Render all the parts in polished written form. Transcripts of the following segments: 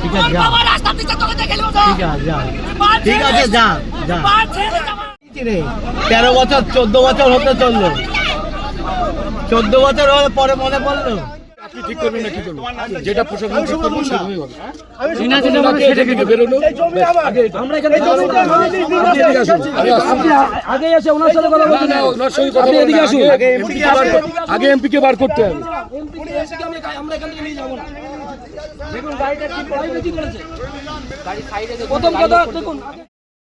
ঠিক আছে যা, ঠিক আছে যা যা। 13 বছর 14 বছর হতে চললো, 14 বছর হলে পরে মনে পড়লো। আপনি ঠিক করবেন না কি করবেন, যেটা প্রশাসন ঠিক করবে সেভাবেই হবে। আমরা এখানে আগে এসে ওনার সাথে কথা বলতে আপনি এদিকে আসুন, আগে এমপিকে বার করতে হবে। আমরা এখান থেকে নিয়ে যাবো না। দেখুন গাড়িটা কি করেছে, প্রথম কথা দেখুন।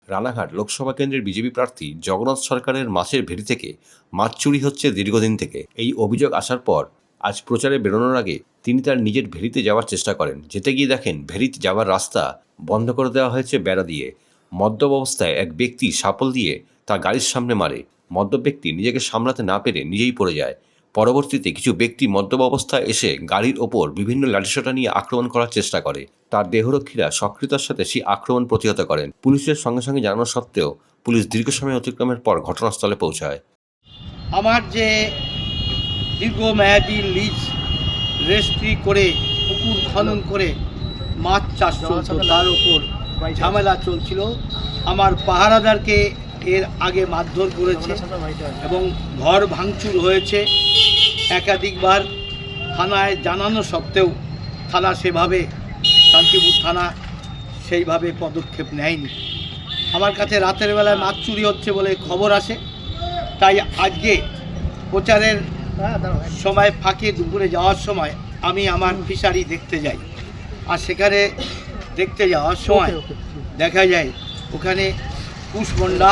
রানাঘাট লোকসভা কেন্দ্রের বিজেপি প্রার্থী জগন্নাথ সরকারের মাছের ভেড়ি থেকে মাছ চুরি হচ্ছে দীর্ঘদিন থেকে। এই অভিযোগ আসার পর আজ প্রচারে বেরোনোর আগে তিনি তার নিজের ভেড়িতে যাওয়ার চেষ্টা করেন। যেতে গিয়ে দেখেন ভেড়িতে যাওয়ার রাস্তা বন্ধ করে দেওয়া হয়েছে বেড়া দিয়ে। মদ্যপ অবস্থায় এক ব্যক্তি শাপল দিয়ে তার গাড়ির সামনে মারে। মদ্যপ ব্যক্তি নিজেকে সামলাতে না পেরে নিজেই পড়ে যায়। পরবর্তীতে কিছু ব্যক্তি মদ্যপ অবস্থায় এসে গাড়ির ওপর বিভিন্ন লাঠিসোঁটা নিয়ে আক্রমণ করার চেষ্টা করে। তার দেহরক্ষীরা সক্রিয়তার সাথে সেই আক্রমণ প্রতিহত করেন। পুলিশের সঙ্গে সঙ্গে জানানো সত্ত্বেও পুলিশ দীর্ঘ সময় অতিক্রমের পর ঘটনাস্থলে পৌঁছায়। আমার যে দীর্ঘমেয়াদী লিজ রেজিস্ট্রি করে পুকুর খনন করে মাছ চাষ চলত, তার উপর ঝামেলা চলছিল। আমার পাহারাদারকে এর আগে মারধর করেছে এবং ঘর ভাঙচুর হয়েছে একাধিকবার। থানায় জানানো সত্ত্বেও থানা সেভাবে, শান্তিপুর থানা সেইভাবে পদক্ষেপ নেয়নি। আমার কাছে রাতের বেলায় মাছ চুরি হচ্ছে বলে খবর আসে, তাই আজকে প্রচারের সময় ফাঁকে দুপুরে যাওয়ার সময় আমি আমার ফিশারি দেখতে যাই। আর সেখানে দেখতে যাওয়ার সময় দেখা যায় ওখানে কুশমন্ডা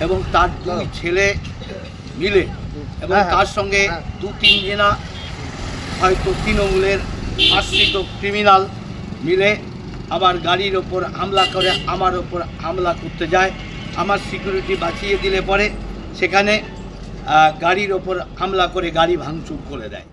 এবং তার 2 ছেলে মিলে এবং তার সঙ্গে 2-3 জনা হয়তো তৃণমূলের আশ্রিত ক্রিমিনাল মিলে আমার গাড়ির ওপর হামলা করে আমার ওপর হামলা করতে যায়। আমার সিকিউরিটি বাঁচিয়ে দিলে পরে সেখানে গাড়ির ওপর হামলা করে গাড়ি ভাঙচুর করে দেয়।